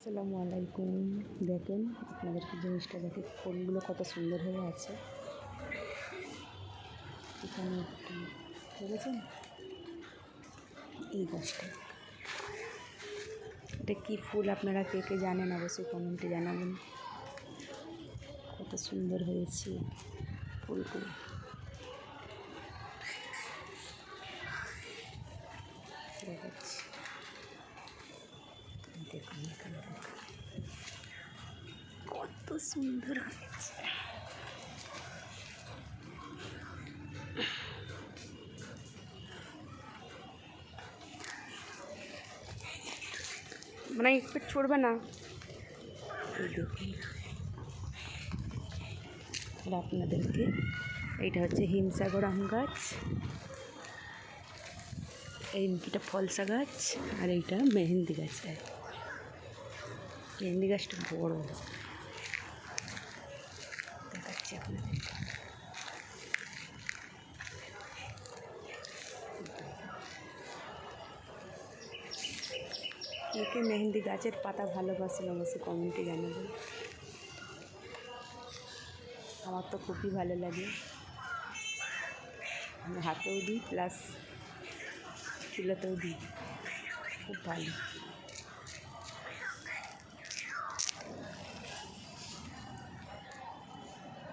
আসসালামু আলাইকুম। দেখেন আপনাদেরকে জিনিসটা দেখে ফুলগুলো কত সুন্দর হয়ে আছে। এখানে একটু দেখেছেন এই গাছটা, এটা কী ফুল আপনারা কে কে জানেন অবশ্যই কমেন্টে জানাবেন। কত সুন্দর হয়েছে ফুলগুলো। দেখাচ্ছি, দেখুন এখানে কত সুন্দর হয়েছে। মানে একটু ছড়বে না, এই দেখুন। আর আপনাদেরকে এইটা হচ্ছে হিমসাগর আম গাছ, এইটা ফলসা গাছ, আর এইটা মেহেন্দি গাছ। মেহেন্দি গাছটা বড়, দেখাচ্ছি আপনাদের। কে কে মেহেন্দি গাছের পাতা ভালোবাসেন অবশ্যই কমেন্টে জানাবেন। আমার তো খুবই ভালো লাগে, আমি হাতেও দিই প্লাস চুলাতেও দিই, খুব ভালো।